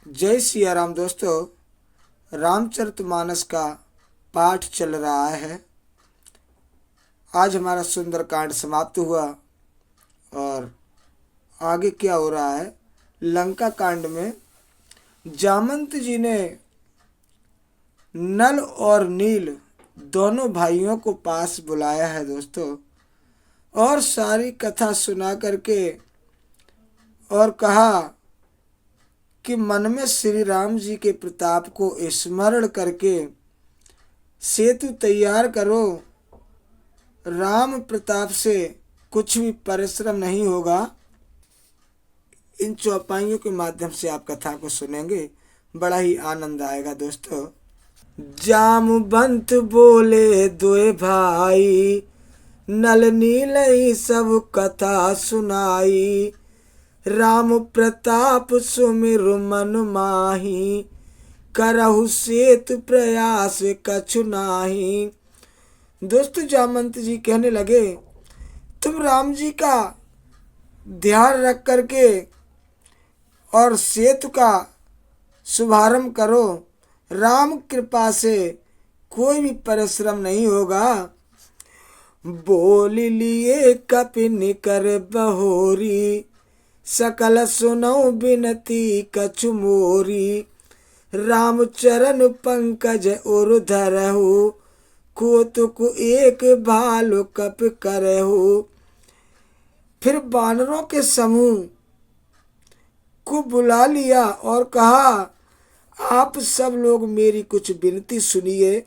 जय सिया राम दोस्तों। रामचरितमानस का पाठ चल रहा है। आज हमारा सुंदर कांड समाप्त हुआ और आगे क्या हो रहा है। लंका कांड में जामंत जी ने नल और नील दोनों भाइयों को पास बुलाया है दोस्तों, और सारी कथा सुना करके और कहा कि मन में श्री राम जी के प्रताप को स्मरण करके सेतु तैयार करो। राम प्रताप से कुछ भी परिश्रम नहीं होगा। इन चौपाइयों के माध्यम से आप कथा को सुनेंगे, बड़ा ही आनंद आएगा दोस्तों। जामवंत बोले दोए भाई, नल नील सब कथा सुनाई। राम प्रताप सुमिरु मन माही, करहु सेतु प्रयास कछु नाही। दोस्तों, जामंत जी कहने लगे, तुम राम जी का ध्यान रख करके और सेतु का शुभारंभ करो। राम कृपा से कोई भी परिश्रम नहीं होगा। बोल लिए कपिन कर बहोरी, सकल सुनौ बिनती कछु मोरी। राम चरण पंकज उर धरहु, कौतुक एक भालु कप करहु। फिर बानरों के समूह को बुला लिया और कहा, आप सब लोग मेरी कुछ विनती सुनिए।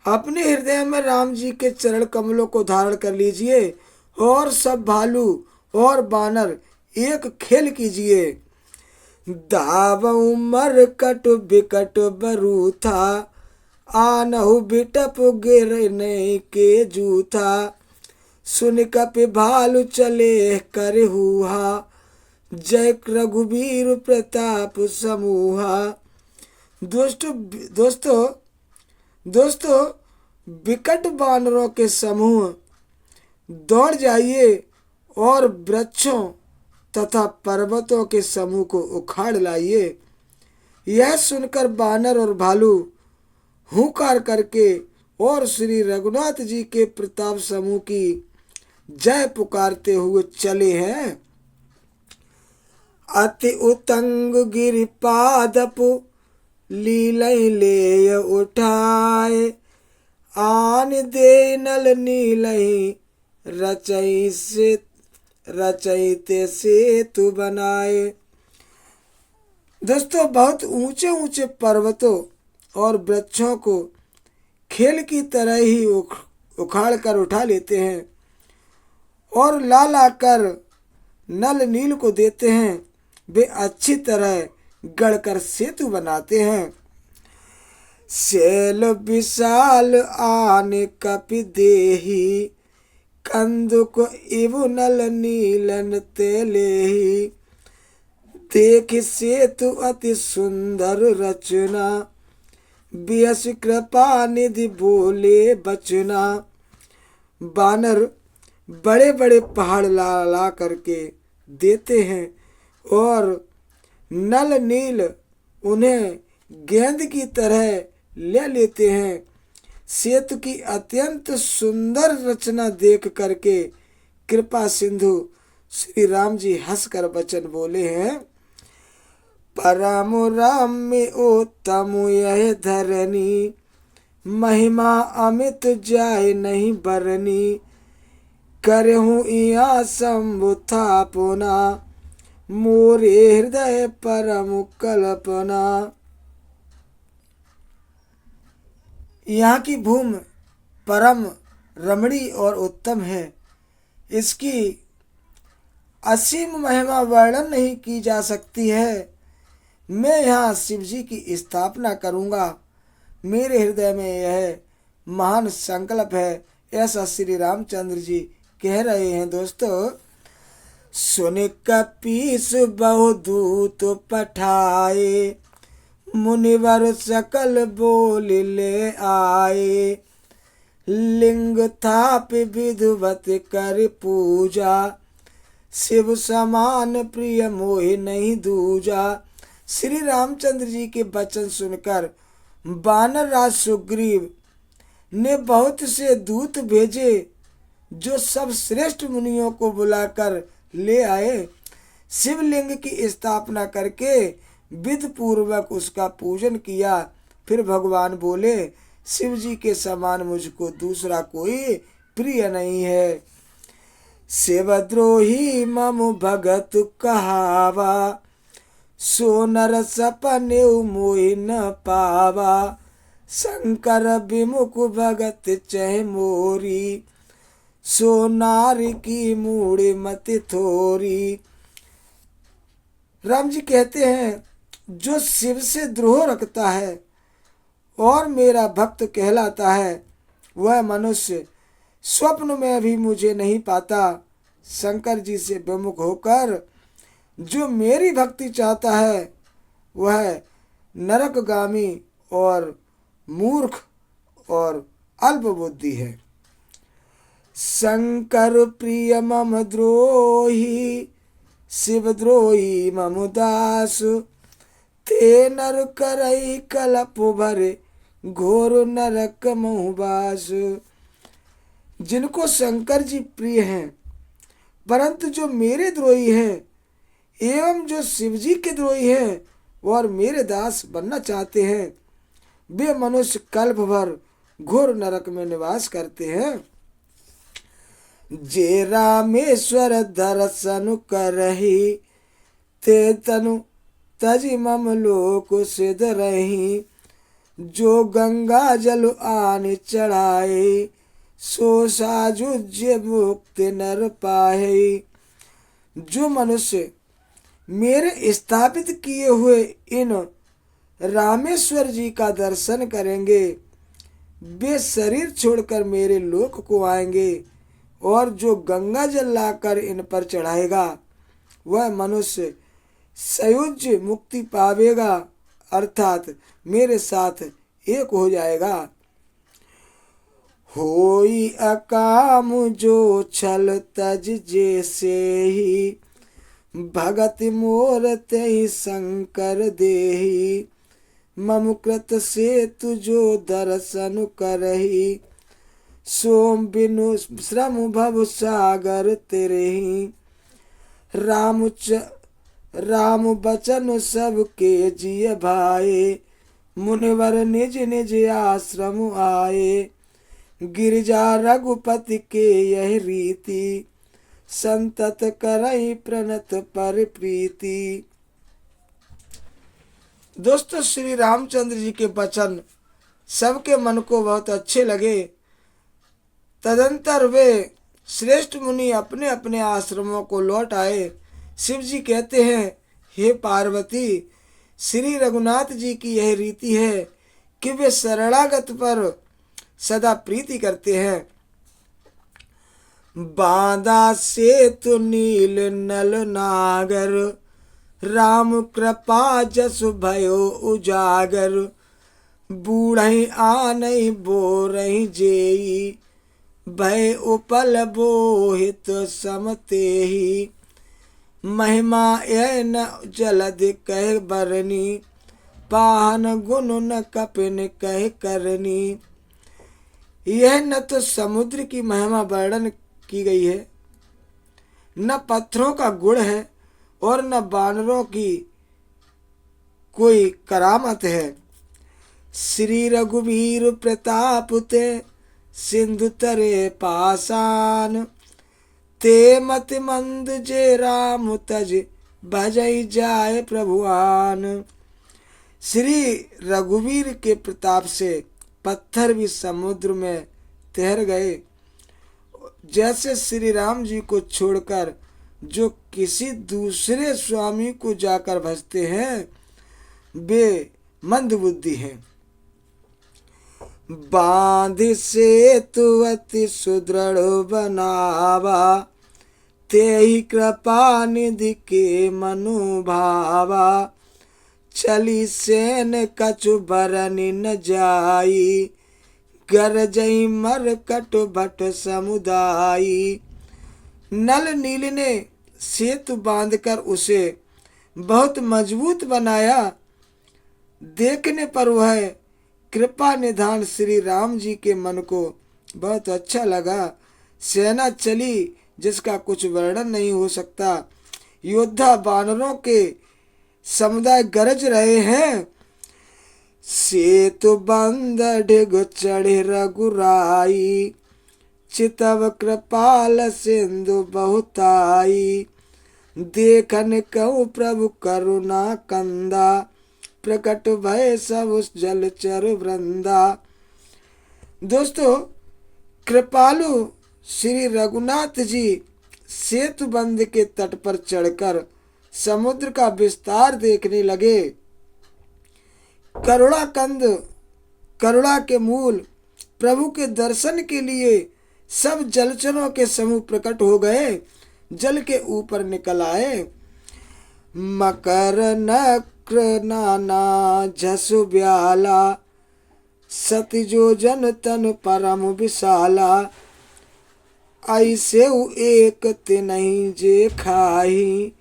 अपने हृदय में राम जी के चरण कमलों को धारण कर लीजिए और सब भालू और बानर एक खेल कीजिए। दावऊ मर कट बिकट बरूथा, आनहु बिटप गिरने के जूथा। सुन कपि भालु चले कर हुआ, जय रघुबीर प्रताप समूहा। दोस्तों विकट बानरों के समूह दौड़ जाइए और वृक्षों तथा पर्वतों के समूह को उखाड़ लाइए। यह सुनकर बानर और भालू हुंकार करके और श्री रघुनाथ जी के प्रताप समूह की जय पुकारते हुए चले हैं। अति उतंग गिरिपादपु, लीलय ले उठाए। आन दे नल नीलय, रचयिते सेतु बनाए। दोस्तों, बहुत ऊंचे ऊंचे पर्वतों और वृक्षों को खेल की तरह ही उखाड़ कर उठा लेते हैं और ला ला कर नल नील को देते हैं। वे अच्छी तरह गढ़कर सेतु बनाते हैं। शैल विशाल आन कपि देही, कंदुक इव नल नीलन तेलेही। देख सेतु अति सुंदर रचना, बियस कृपा निधि बोले बचना। बानर बड़े बड़े पहाड़ ला ला करके देते हैं और नल नील उन्हें गेंद की तरह ले लेते हैं। सेतु की अत्यंत सुंदर रचना देख करके कृपा सिंधु श्री राम जी हंसकर वचन बोले हैं, परम रम्य उत्तम यह धरनी। महिमा अमित जाय नहीं बरनी, करहूँ इया शंभु थापना। मोरे हृदय परम कल्पना। यहाँ की भूमि परम रमणी और उत्तम है। इसकी असीम महिमा वर्णन नहीं की जा सकती है। मैं यहाँ शिव जी की स्थापना करूँगा। मेरे हृदय में यह महान संकल्प है, ऐसा श्री रामचंद्र जी कह रहे हैं। दोस्तों, सुन कपीस बहु दूत पठाए, मुनिवर सकल बोल ले आए। लिंग थाप विधवत कर पूजा, शिव समान प्रिय मोहि नहीं दूजा। श्री रामचंद्र जी के वचन सुनकर वानर राज सुग्रीव ने बहुत से दूत भेजे, जो सब श्रेष्ठ मुनियों को बुलाकर ले आए। शिवलिंग की स्थापना करके विधि पूर्वक उसका पूजन किया। फिर भगवान बोले, शिव जी के समान मुझको दूसरा कोई प्रिय नहीं है। शिवद्रोही मम भगत कहावा, सो नर सपने मोहि न पावा। शंकर विमुख भगत चह मोरी, सो नारी की मूड़ी मति थोरी। राम जी कहते हैं, जो शिव से द्रोह रखता है और मेरा भक्त कहलाता है, वह मनुष्य स्वप्न में भी मुझे नहीं पाता। शंकर जी से विमुख होकर जो मेरी भक्ति चाहता है, वह नरकगामी और मूर्ख और अल्प बुद्धि है। शंकर प्रिय मम द्रोही, शिव द्रोही मम दास। ते नर करई कलप भरे, घोर नरक मोहबास। जिनको शंकर जी प्रिय हैं, परंतु जो मेरे द्रोही हैं एवं जो शिव जी के द्रोही हैं और मेरे दास बनना चाहते हैं, वे मनुष्य कल्प भर घोर नरक में निवास करते हैं। जे रामेश्वर दर्शन करही, ते तनु तजि मम लोक सिद्ध रही। जो गंगा जल आन चढ़ाए, सो साजुज्य मुक्ति नर पाहे। जो मनुष्य मेरे स्थापित किए हुए इन रामेश्वर जी का दर्शन करेंगे, वे शरीर छोड़कर मेरे लोक को आएंगे। और जो गंगा जल लाकर इन पर चढ़ाएगा, वह मनुष्य सयुज्य मुक्ति पावेगा, अर्थात मेरे साथ एक हो जाएगा। होई अकाम जो छल तज जैसे ही, भगत मोर तेहि शंकर देही। मम कृत से तुझो दर्शन करही, सोम बिनु श्रम भव सागर तेरही। राम बचन सबके जिय भाए, मुनिवर निज निज आश्रम आए। गिरिजा रघुपति के यह रीति, संतत करई प्रणत पर प्रीति। दोस्तों, श्री रामचंद्र जी के वचन सबके मन को बहुत अच्छे लगे। तदंतर वे श्रेष्ठ मुनि अपने अपने आश्रमों को लौट आए। शिव जी कहते हैं, हे पार्वती, श्री रघुनाथ जी की यह रीति है कि वे शरणागत पर सदा प्रीति करते हैं। बांधा सेतु नील नल नागर, राम कृपा जसु भयो उजागर। बूढ़ई आनई बोरई जेई, भय उपल बोहित समतेही। महिमा यह न जलद कह बरनी, पाहन गुण न कपिन कह करनी। यह न तो समुद्र की महिमा वर्णन की गई है, न पत्थरों का गुण है, और न बानरों की कोई करामत है। श्री रघुवीर प्रताप ते, सिंधु तरे पासान। ते मति मंद जे राम तज, भजई जाय प्रभुआन। श्री रघुवीर के प्रताप से पत्थर भी समुद्र में तैर गए। जैसे श्री राम जी को छोड़कर जो किसी दूसरे स्वामी को जाकर भजते हैं, वे मंद बुद्धि हैं। बांध सेतु अति सुदृढ़ बनावा, तेहि कृपा निधि के मनुभावा। चली सेन कछु बरनि न जाई, गरजई मरकट भट समुदायी। नल नील ने सेतु बांधकर उसे बहुत मजबूत बनाया। देखने पर वह कृपा निधान श्री राम जी के मन को बहुत अच्छा लगा। सेना चली जिसका कुछ वर्णन नहीं हो सकता। योद्धा वानरों के समुदाय गरज रहे हैं। सेतु बंद ढिग चढ़े रघुराई, चितव कृपाल सिंधु बहुताई। देखन कहूँ प्रभु करुणा कंदा, प्रकट भय सब उस जलचर वृंदा। दोस्तों, कृपालु श्री रघुनाथ जी सेतु बंध के तट पर चढ़कर समुद्र का विस्तार देखने लगे। करुणा कंद, करुणा के मूल प्रभु के दर्शन के लिए सब जलचरों के समूह प्रकट हो गए, जल के ऊपर निकल आए। मकर नक्र नाना झसु ब्याला, सति जो जन तन परम विशाला। ऐसे एक तिनहि जे खाही,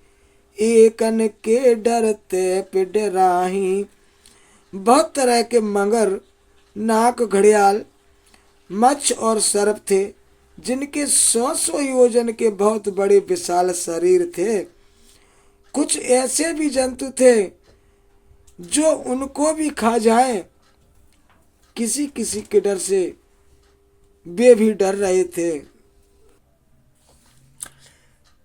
एकन के डरते पिडराही। बहुत तरह के मगर, नाक, घड़ियाल, मच्छ और सर्प थे, जिनके 100 योजन के बहुत बड़े विशाल शरीर थे। कुछ ऐसे भी जंतु थे जो उनको भी खा जाएं। किसी किसी के डर से वे भी डर रहे थे।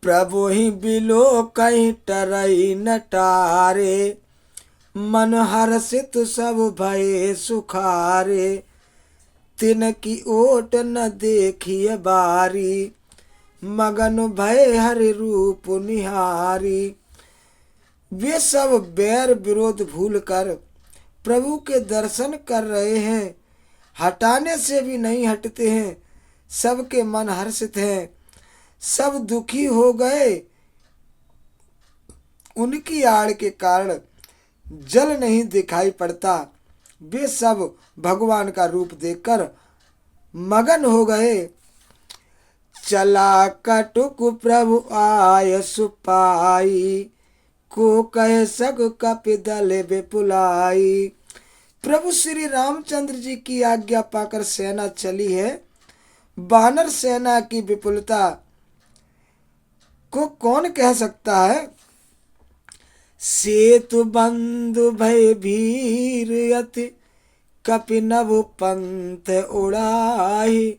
प्रभु ही बिलो कहीं टरई न टारे, मन हर्षित सब भय सुखारे। तिन की ओट न देखिए बारी, मगन भय हरि रूप निहारी। वे सब बैर विरोध भूलकर प्रभु के दर्शन कर रहे हैं, हटाने से भी नहीं हटते हैं। सबके मन हर्षित हैं, सब दुखी हो गए। उनकी आड़ के कारण जल नहीं दिखाई पड़ता। वे सब भगवान का रूप देखकर मगन हो गए। चला कटुक प्रभु आय सुपाई, को कह सक कपि दल विपुलाई। प्रभु श्री रामचंद्र जी की आज्ञा पाकर सेना चली है। वानर सेना की विपुलता को कौन कह सकता है। सेतु बंधु भय भीर यति, कपि नभु पंथ उड़ाही।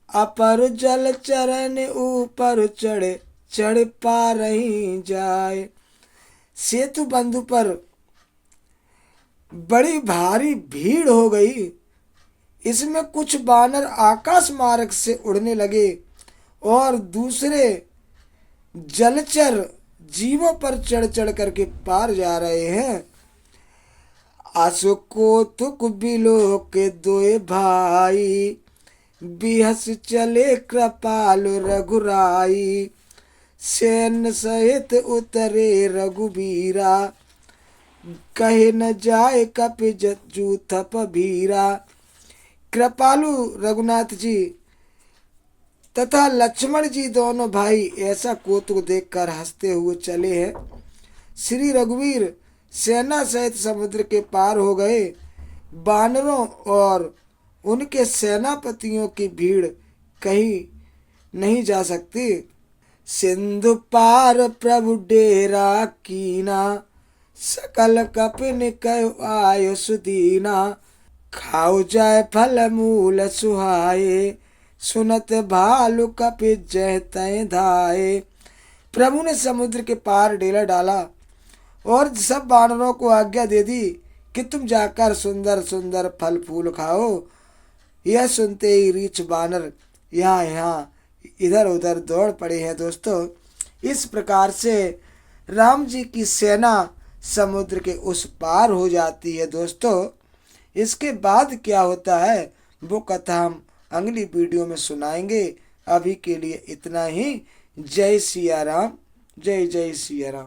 अपर जल चरण ऊपर चढ़े, चढ़ पा रही जाए। सेतु बंधु पर बड़ी भारी भीड़ हो गई। इसमें कुछ वानर आकाश मार्ग से उड़ने लगे और दूसरे जलचर जीवों पर चढ़ चढ़ करके पार जा रहे हैं। असुको तुक बिलो के दोए भाई, बिहस चले कृपालु रघुराई। सैन्य सहित उतरे रघुबीरा, कहे न जाए कपि जू थप भीरा। कृपालु रघुनाथ जी तथा लक्ष्मण जी दोनों भाई ऐसा कौतुक देखकर हंसते हुए चले हैं। श्री रघुवीर सेना सहित समुद्र के पार हो गए। वानरों और उनके सेनापतियों की भीड़ कहीं नहीं जा सकती। सिंधु पार प्रभु डेरा कीना, सकल कपिन कयो आयो सुदीना। खाओ जाए फल मूल सुहाए, सुनत भालु कपि जय तय धाये। प्रभु ने समुद्र के पार डेरा डाला और सब वानरों को आज्ञा दे दी कि तुम जाकर सुंदर सुंदर फल फूल खाओ। यह सुनते ही रीछ वानर यहाँ यहाँ इधर उधर दौड़ पड़े हैं। दोस्तों, इस प्रकार से राम जी की सेना समुद्र के उस पार हो जाती है। दोस्तों, इसके बाद क्या होता है वो कथा हम अगली वीडियो में सुनाएंगे। अभी के लिए इतना ही। जय सिया राम, जय जय सिया राम।